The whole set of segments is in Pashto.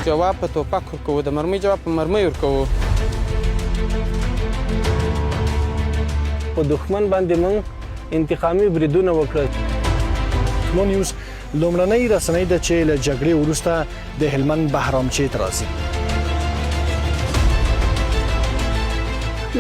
جواب په توپک ورکوو، د مرمۍ جواب په مرمۍ ورکوو. په دښمن باندې موږ انتقامي بریدونه وکړل. ټولو نیوز لومړنۍ رسنۍ ده چې له جګړې وروسته د هلمند بهرامچې ته راځي.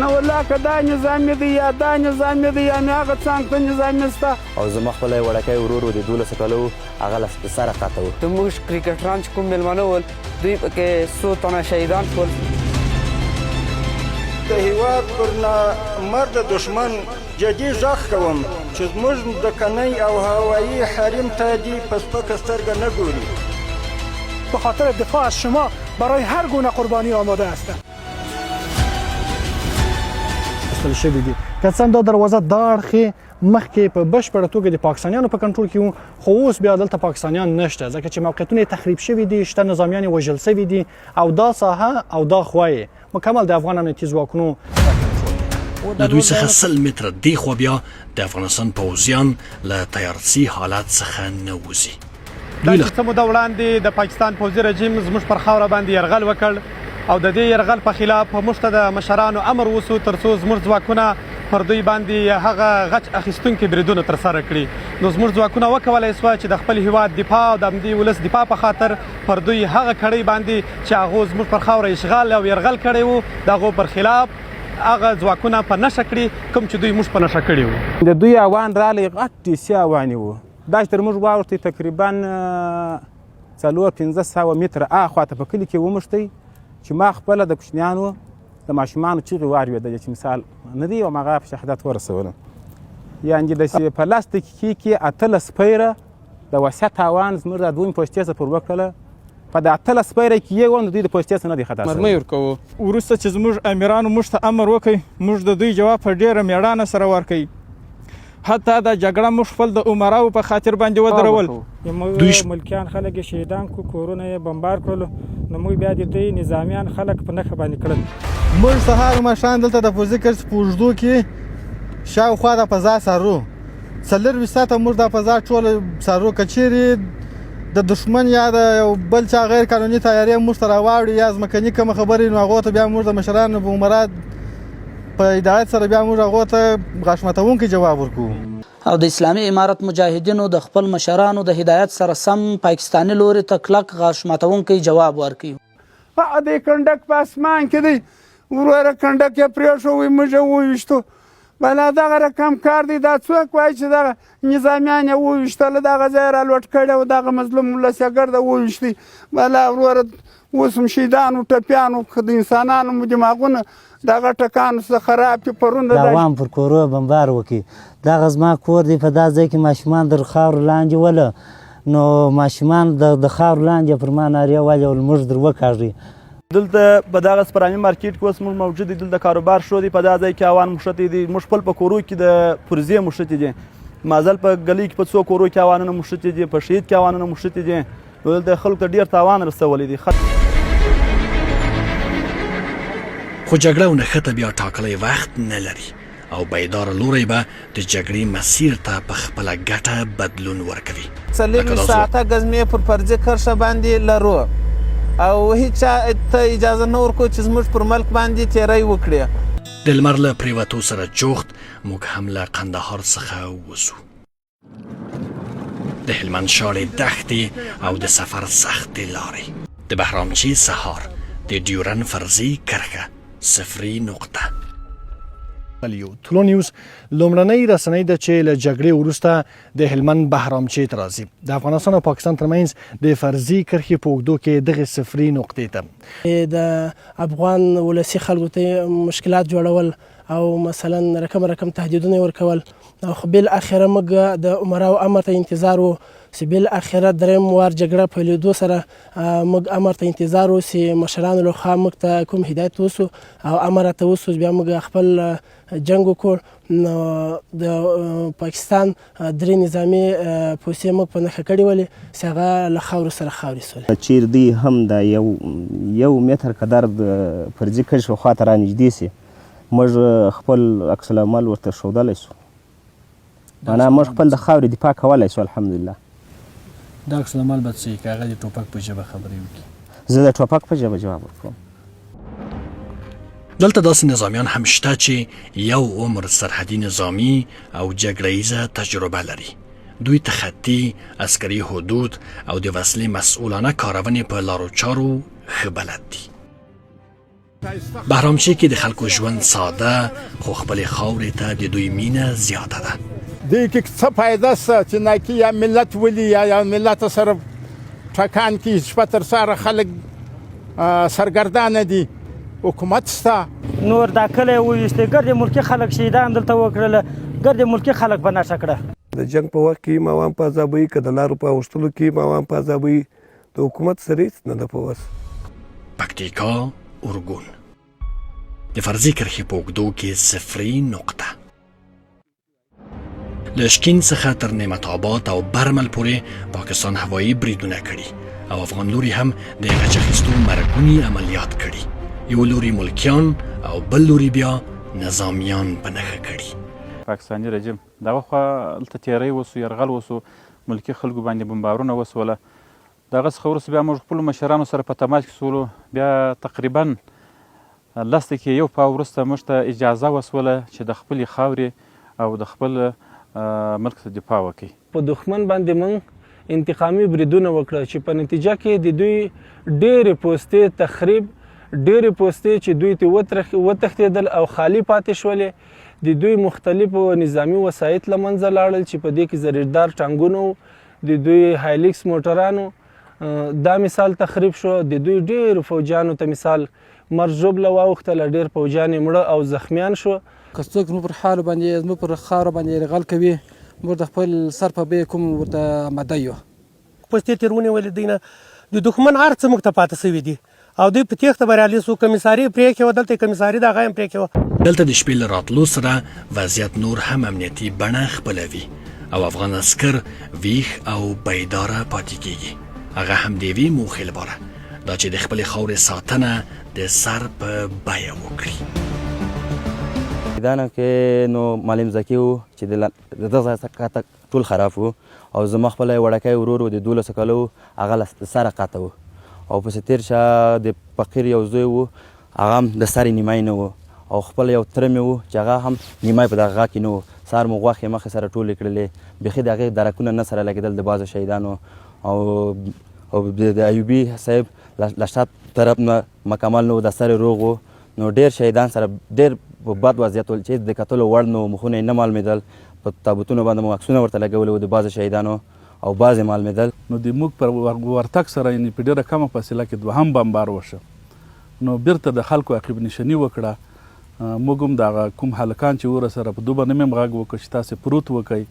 نو والله که دا نظامي دی یا دا نظامي دی یا مې هغه څنګ ته نظامي شته. او زما خپله وړکی ورور و د 12 کالو هغه له سره قطع و. زموږ کرکټران چې کوم میلمانه ول دوی پکې 100 تنه شهیدان شول. د هېواد پر نامرده دښمن جدي غږ کوم چې زموږ ځمکنی او هوایي حریم ته دې په سپکه سترګه نه ګوري. به خاطر دفاع از شما برای هر گونه قربانی آماده هستم. شوی دي که څنګه دا دروازه دا اړخې مخکې په بشپړه توګه د پاکستانیانو په کنټرول کې وو، خو اوس بیا دلته پاکستانیان نشته ځکه چې موقعیتونه تخریب شوي دي، شته نظامیان وژل شوي دي او دا ساحه او دا خوا یې مکمل د افغان امنیتي ځواکونو له دوی څخه 100 متره دیخوا بیا د افغانستان پوځیان له تیارسي حالت څخه نه وځي. دا چې څه موده وړاندې د پاکستان پوځي رژیم زموږ پر خاوره باندې یرغل وکړ او د دې یرغل په خلاف موږ ته د مشرانو امر وسو تر څو زموږ ځواکونه پر دوی باندې هغه غچ اخیستونکي بریدونه ترسره کړي. نو زموږ ځواکونه وکولی سوه چې د خپل هیواد دفاع او د همدې ولس دفاع په خاطر پر دوی هغه کړۍ باندې چې هغو زموږ پر خاوره اشغال او یرغل کړی و د هغو پر خلاف هغه ځواکونه په نښه کړي کوم چې دوی موږ په نښه کړي وو. د دوی اوان رالی غټ ټیسي اوانې وو، دا چې تر موږ واوښتې تقریبا 400-500 متره اخوا ته په کلي کې وموښتی چې ما خپله د کوچنیانو د ماشومانو چیغې واورېدلې چې مثال نه دی او هغه په شهادت ورسولم. یعنې د په لاس دقیقې کې 18 پیره د وسعت تاوان زموږ د دویمې پوستې څخه پر وکړله. په د 18 پیره کې یې نو دوی د پوستې څخه نه دی خطا شوی. مرمۍ ورکوو. وروسته چې زموږ امیرانو موږ ته امر وکړ موږ د دوی جواب په ډېره مېړانه سره ورکوي. حتی دا جګړه موږ خپل د عمراو په خاطر باندې ودرول. موږ ملکیان خلک یې شهیدان کو، کورونه یې بمبار کړلو، نو موږ بیا د دوی نظامیان خلک په نښه باندې کړل. موږ سهار ماښام دلته د پوځي کرس په اوږدو کې شاوخوا د فضا څارو 24 ساعته موږ د فضا ټول څارو. که چیرې د دښمن یا د یو بل چا غیر قانوني تیارې موږ ته راواوړي یا ځمکني کومه خبرې نو هغو ته بیا موږ د مشرانو په عمرات په هدایت سره بیا موږ هغو ته غاښ ماتونکی جواب ورکوو. او د اسلامي امارت مجاهدینو د خپل مشرانو د هدایت سره سم پاکستاني لوري ته کلک غاښ ماتونکی جواب ورکوي. د کنډک په اسمان کې دی وروره کنډک یې پرېښوی موږ یې وویشتو. بله دغه رقم کار دی. دا څوک وایي چې دغه نظامیان یې وویشتله دغه ځای را لوټ کړی او دغه مظلوم ولس یې ګرده وویشتی. بله وروره اوس هم شهیدانو ټپیانو د انسانانو دماغونه دغه ټکانو څخه خراب دي. پرون د عوام پر کورو بمبار وکړي. دغه زما کور دی په دا ځای کې ماشومان در خاورو لاندې وله نو ماشومان د خاورو لاندې پر ما نارې والې ول موږ در وکاږي. دلته په دغه سپرامي مارکیټ کې اوس موږ موجود دي. دلته کاروبار شو دی. په دا ځای کې اوان مښتي دي. موږ خپل په کورو کې د پرزې مښتي دي. مازل په گلی کې په څو کورو کې اوانونه مښتي دي. په شهید کې اوانونه مښتي دي. نو دلته خلکو ته ډېر تاوان رسولی دی. خو جګړه او نښته بیا ټاکلی وخت نه لري او بیدار لوری به د جګړې مسیر ته په خپله ګټه بدلون ورکوي. 40 ساعته ګزمې پر فرضي کرښه باندې لرو او هیچا ته اجازه نه ورکوو چې زموږ پر ملک باندې تیری وکړي. د لمر له پریوتو سره جوخت موږ هم له قندهار څخه وځو. د هلمند شاړې دښتې او د سفر سختې لارې، د بهرامچې سهار، د ډیورن فرضي کرښه 0 نقطه. ټولو نیوز لومړنۍ رسنۍ ده چې له جګړې وروسته د هلمند بهرامچې ته راځي. د افغانستان او پاکستان ترمنځ د فرضي کرښې په اوږدو کې دغه 0 نقطې ته د افغان ولسي خلکو ته مشکلات جوړول او مثلا رقم تهدیدونه ورکول او خو بالاخره موږ د عمراو امر ته انتظار وو چې بالاخره درېیم وار جګړه پیلېدو سره موږ امر ته انتظار وو چې مشرانو لخوا موږ ته کوم هدایت وسو او امر ته وسو بیا موږ خپل جنګ وکړ. نو د پاکستان درې نظامي پوستې موږ په نښه کړې ولې چې هغه له خاورو سره خاورې سول. چیرې دوی هم دا یو متر قدر د فرضي کرښې خواته رانږدې سي موږ خپل عکس العمل ورته ښودلی سو. معنا موږ خپل د خاورې دفاع کولی سو. الحمدلله دا عکس العمل به څه وي که هغه د ټوپک په ژبه خبرې وکړي؟ زه د ټوپک په ژبه جواب ورکوم. دلته داسې نظامیان هم شته چې یو عمر سرحدي نظامي او جګړهیزه تجربه لري. دوی تخطي، عسکري حدود او د وسلې مسؤلانه کارونې په لارو چارو ښه بلد دي. بهرامچی کې د خلکو ژوند ساده خو خپلې خاورې ته د دوی مینه زیاته ده. دوی کې څه فایده شته چې ناکي یا ملت ولي یا ملت سره ټکان کې شپه تر سهاره خلک سرګردانه دي. حکومت شته نور دا کلی وویشتې ګرد ملکي خلک شهیدان دلته وکړله، ګرد ملکي خلک په نښه کړه. د جنگ په وخت کې موام په عذابوي، که د لارو په اوښتلو کې موام په عذابوي، د حکومت سره هېڅ نه ده په وس. پکتیکا، ارګون د فرضي کرښې په اوږدو کې 0 نقطه. له شکین څخه تر نعمت آباد او برمل پورې پاکستان هوایي بریدونه کړي او افغان لوري هم د غچ اخیستو مرګوني عملیات کړي. یو لوري ملکیان او بل لوري بیا نظامیان په نښه کړي. پاکستاني رژیم دغه خوا هلته تیری وسو، یرغل وسو، ملکي خلکو باندې بمبارونه وسوله. دغه څخه وروسته بیا موږ خپلو مشرانو سره په تماس کې سولو. بیا تقریبا 10 دقیقې یو پاو وروسته موږ ته اجازه وسوله چې د خپلې خاورې او د خپل ملک څخه دفاع وکړي. په دښمن باندې موږ انتقامي بریدونه وکړه چې په نتیجه کې د دوی ډېرې پوستې تخریب، ډېرې پوستې چې دوی ته وتښتېدل او خالي پاتې شولې. د دوی مختلفو نظامی وسایط له منځه لاړل چې په دې کې زریدار ټانګونه وو، د دوی هایلیکس موټرانو دا مثال تخریب شو. د دوی ډېرو فوجیانو ته مثال مرګ ژوبله واوښتله، ډېر فوجیان یې مړه او زخمیان شو. که څوک زموږ پر حال باندې زموږ پر خاوره باندې یرغل کوي، موږ د خپل سر په بیه کوم ورته آماده یو. پوستې تېر ونیولې دوی نه، د دښمن هر څه موږ ته پاتې سوي دي او دوی په تېښته بریالي سو. کمیساري پرېښې وه، دلته کمیساري د هغه هم پرېښې وه. دلته د شپې له راتلو سره وضعیت نور هم امنیتي بڼه خپلوي او افغان عسکر ویښ او بیداره پاتې کېږي. هغه هم د یوې موخې لپاره دا چې د خپلې خاورې ساتنه د سر په بیه وکړي. میدان کې نو معلم زکي و چې د دغه ځای ټول خراب و او زما خپل وړکی ورور و د 12 کالو هغه له سره قاطه و او پسې تېر شه د فقیر یو زوی و هغه هم د سرې نیمای نه و او خپل یو تره مې و چې هغه هم نیمای په دغه غا کې نه و. سهار مو غوښې مخې سره ټولې کړلې، بیخي د هغې درکونه نه سره لګېدل د بعضو شهیدانو او د ایوبي صاحب له شا طرف نه مکمل نه و، د سر روغ و. نو ډېر شهیدان سره ډېر په بد وضعیت ول چې د کتلو وړ نه و، مخونه یې نه معلومېدل. په تابوتونو باندې مو عکسونه ورته لګولي وو د بعضو شهیدانو او بعضې معلومېدل. نو د موږ پر ورتګ سره یعنې په ډېره کمه فاصله کې دوهم بمبار وشه. نو بیرته د خلکو عقب نشاني وکړه. موږ هم دغه کوم هلکان چې ورسره په دوبه نه مې غږ وکړ چې تاسې پروت وکئ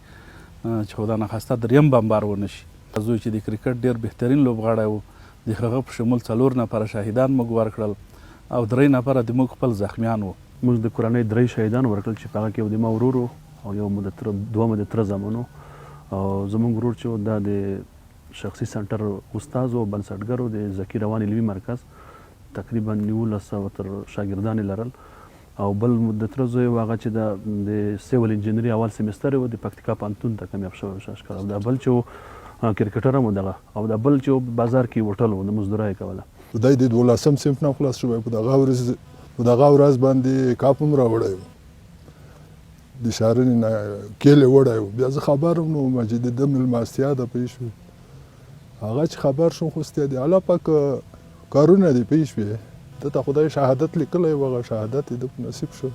چې خدا نخواسته دریم بمبار ونه شي. زوی چې د کرکټ ډېر بهترین لوبغاړی و، د هغه په شمول 4 نفره شهیدان موږ ورکړل او 3 نفره د موږ خپل زخمیان و. موږ د کورنۍ 3 شهیدان ورکړل چې په هغه کې یو د ما ورور او یو دوه مو د تره زامن او زموږ ورور چې دا د شخصي سنټر استاد او بنسټګر و د ذکي روان علمي مرکز تقریبا 1900 تر شاګردان لرل او بل د تره زوی و هغه چې د سیول انجینری اول سیمستر و د پکتیکا پانتون ته کامیاب شوی شاشکار. دا بل چې کرکټر هم دغه او دا بل چې بازار کې وټل و د مزدورای کوله. خدای دې 12 صنف نه خلاص شوی په دغه ورځ باندې کاپ هم راوړی و، د شارنې نه کیلې وړی و. بیا زه خبر هم نه وم چې د ده مېلمستیا ده پوه شوې. هغه چې خبر شوم خو ستیا د الله پاک کارونه دي پوه شوې. ده ته خدای شهادت لیکلی و، هغه شهادت یې د نصیب شو.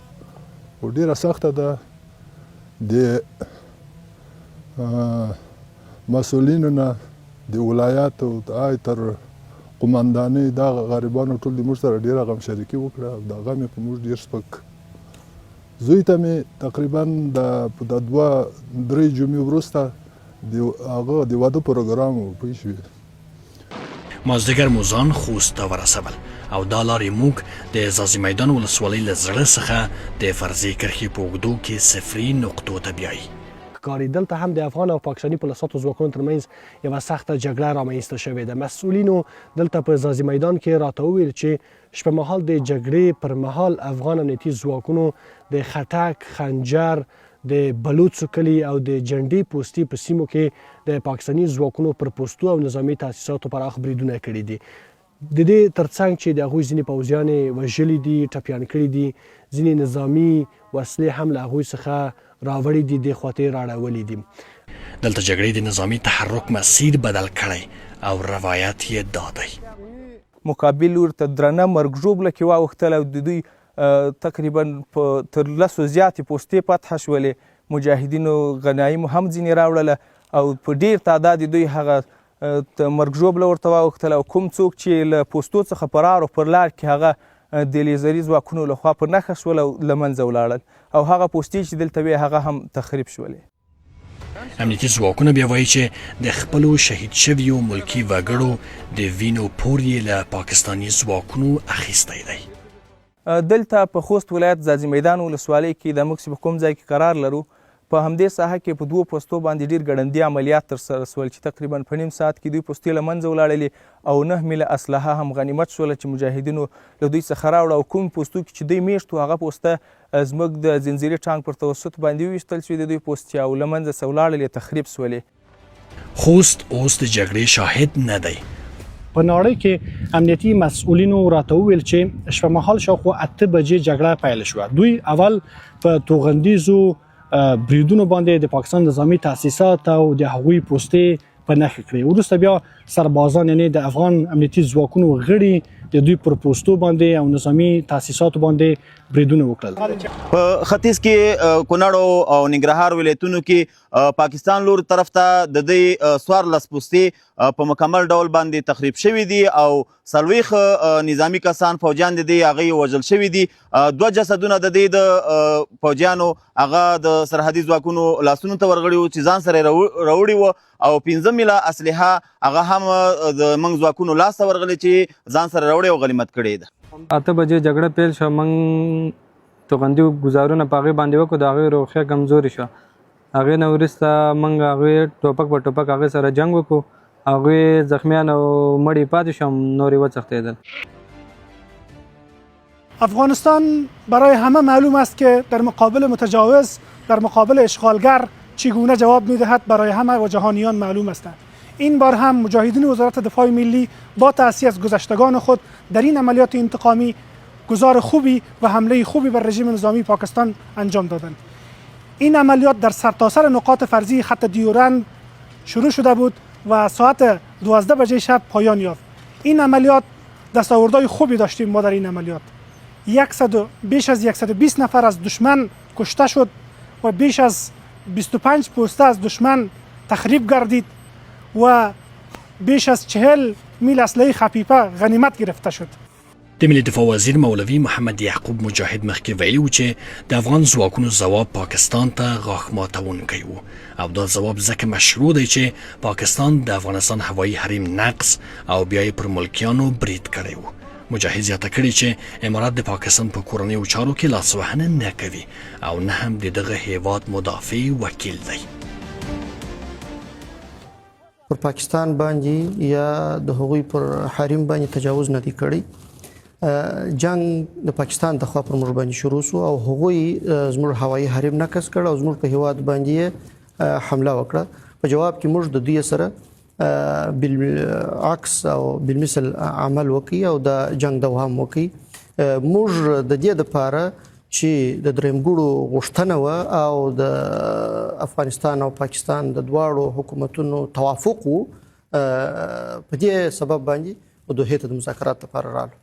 خو ډېره سخته ده. د مسؤلینو نه د ولایاتو تر قمندانۍ دا غریبانو ټول د موږ سره ډېره غمشریکي وکړه او د هغه مې په موږ ډېر سپک. زوی ته مې تقریبا د 2-3 جمعې وروسته هغه د واده پروګرام و پوه شوې. مازدیګر مو ځان خوست ته ورسول او دا لارې موږ د ځاځي میدان ولسوالۍ له زړه څخه د فرضي کرښې په اوږدو کې 0 نقطو ته بیایي. ښکاري دلته هم د افغان او پاکستاني پولیسو ځواکونو ترمنځ یوه سخته جګړه رامنځته شوې ده. مسؤلینو دلته په ځاځي میدان کې راته وویل چې شپه مهال د جګړې پر مهال افغان امنیتي ځواکونو د خټک، خنجر، د بلوڅو کلي او د جنډې پوستې په سیمو کې د پاکستاني ځواکونو پر پوستو او نظامي تاسیساتو پراخ بریدونه کړي دي. د دې ترڅنګ چې د هغوی ځینې پوځیان یې وژلي دي، ټپیان کړي دي، ځینې نظامي وسلې هم له هغوی څخه راوړي دي، دې خواته یې راړولي دي. دلته جګړې د نظامی تحرک مسیر بدل کړی او روایت یې دا دی. مقابل ورته درنه مرګ ژوبله کې واوښتل او د دوی تقریبا تر 10 زیاتې پوستې فتح شولې. مجاهدینو غنایم هم ځینې راوړله او په ډېر تعداد دوی هغه مرګ ژوبله ورته واوښتل او کوم څوک چې له پوستو څخه فرار او پر لار کې هغه د لیزري ځواکونو لخوا په نښه شول او له منځه ولاړل او هغه پوستې چې دلته وې هغه هم تخریب شولې. امنیتي ځواکونه بیا وایي چې د خپلو شهید شویو ملکي وګړو د وینو پور یې له پاکستاني ځواکونو اخیستی دی. دلته په خوست ولایت ځاځي میدان ولسوالۍ کې د موږ چې په کوم ځای کې قرار لرو په همدې ساحه کې په 2 پوستو باندې ډېر ګړندي عملیات ترسره شول چې تقریبا په نیم ساعت کې دوی پوستې له منځه ولاړلې او 9 میله اسلحه هم غنیمت شوله چې مجاهدینو له دوی څخه راوړه او کوم پوستو کې چې دوی میشت وو هغه پوسته زموږ د زنځیري ټانک پر توسط باندې وویشتل شوې د دوی پوستې او له منځه څه ولاړلې تخریب شولې. خوست اوس د جګړې شاهد نه دی. په نړۍ کې امنیتي مسؤلینو راته وویل چې شپه مهال شاوخوا 8 بجې جګړه پیل شوه. دوی اول په توغندیزو بریدونو باندې د پاکستان نظامي تاسیسات او د هغوی پوستې په نښه کړې. وروسته بیا سربازان یعنې د افغان امنیتي ځواکونو غړي د دوی پر پوستو باندې او نظامي تاسیساتو باندې بریدونه وکړل. په ختیځ کې کونړ او ننګرهار ولایتونو کې پاکستان لور طرف ته د دې 14 پوستې په مکمل ډول باندې تخریب شوي دي او 40 نظامی کسان فوجیان د دې هغې وژل شوي دي. 2 جسدونه د دې د فوجیانو هغه د سرحدي ځواکونو لاسونو ته ورغړي وو چې ځان سره راوړي وو او 15 میله اسلحه هغه هم د موږ ځواکونو لاسته ورغلي چې ځان سره راوړي او غنیمت کړې ده. 8 بجې جګړه پیل شوه. موږ توغندي ګزارونه په هغې باندې وکړو. د هغې روغتیا کمزورې شوه. هغې نه وروسته موږ هغې ټوپک په ټوپک هغې سره جنګ وکړو. هغوی زخمیان او مړي پاتې شوم، نور یې وڅښتېدل. افغانستان برای همه معلوم است که در مقابل متجاوز، در مقابل اشغالگر چگونه جواب می‌دهد برای همه و جهانیان معلوم است. این بار هم مجاهدین وزارت دفاع ملی با تأسیس از گذشتگان خود در این عملیات انتقامی گزار خوبی و حمله خوبی بر رژیم نظامی پاکستان انجام دادند. این عملیات در سرتاسر نقاط فرضی خط دیورند شروع شده بود و ساعت 12 بجه شب پایان یافت. این عملیات دستاوردهای خوبی داشتیم ما در این عملیات. بیش از 120 نفر از دشمن کشته شد و بیش از 25 پوسته از دشمن تخریب گردید و بیش از 40 میل اسلحه خفیفه غنیمت گرفته شد. د ملي دفاع وزیر مولوي محمد یعقوب مجاهد مخکې ویلي و چې د افغان ځواکونو ځواب پاکستان ته غاښ ماتونکی و او دا ځواب ځکه مشروع دی چې پاکستان د افغانستان هوایي حریم نقض او بیا یې پر ملکیانو برید کړی و. مجاهد زیاته کړې چې امارات د پاکستان په کورنیو چارو کې لاسوهنه نه کوي او نه هم د دغه هیواد مدافع وکیل دی. پر پاکستان باندې یا د هغوی پر حریم باندې تجاوز نه دی کړی. جنگ د پاکستان د خوا پر موږ باندې شروع شو او هغوی زموږ هوایي حریم نقض کړ او زموږ په هیواد باندې حمله وکړه. په جواب کې موږ د دوی سره بالعکس او بالمثل عمل وکړي او د جنگ دوام وکړي. موږ د دې لپاره چې د درېمګړو غوښتنه وه او د افغانستان او پاکستان د دواړو حکومتونو توافق و، په دې سبب باندې دوحې ته د مذاکرات لپاره راغلو.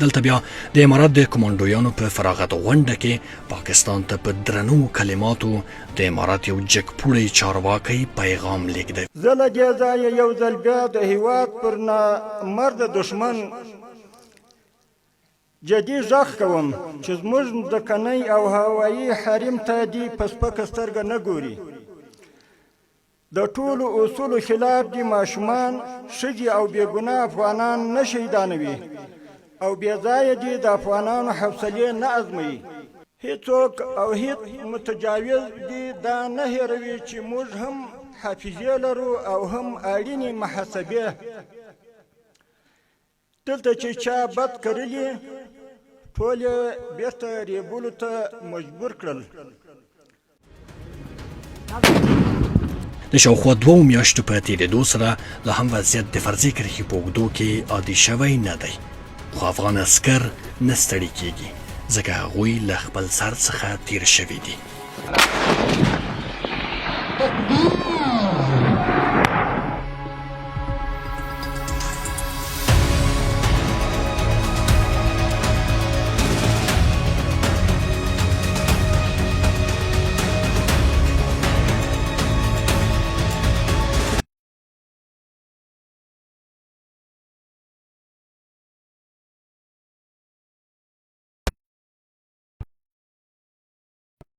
دلته بیا د امارات د کمانډویانو په فراغت غونډه کې پاکستان ته په درنو کلماتو د امارات یو جګپوړی چارواکی پیغام لیږدوي. زه له دې ځایه یو ځل بیا د هیواد پر نامرده دښمن جدي غږ کوم چې زموږ ځمکنی او هوایي حریم ته دې په سپکه سترګه نه ګوري. د ټولو اصولو خلاف دي ماشومان، ښځې او بېګناه افغانان نه شهیدانوي او بې ځایه دي د افغانانو حوصلې نه ازموي. هیڅوک او هیڅ متجاوز دي دا نه هېروي چې موږ هم حافظې لرو او هم اړینې محاسبې. دلته چې چا بد کړلي ټول یې بېرته ریبلو ته مجبور کړل. د شاوخوا 2 میاشتو په تېرېدو سره لا هم وضعیت د فرضي کرښې په اوږدو کې عادي شوی نه دی، خو افغان عسکر نه ستړي کېږي ځکه هغوی له خپل سر څخه تېر شوي دي.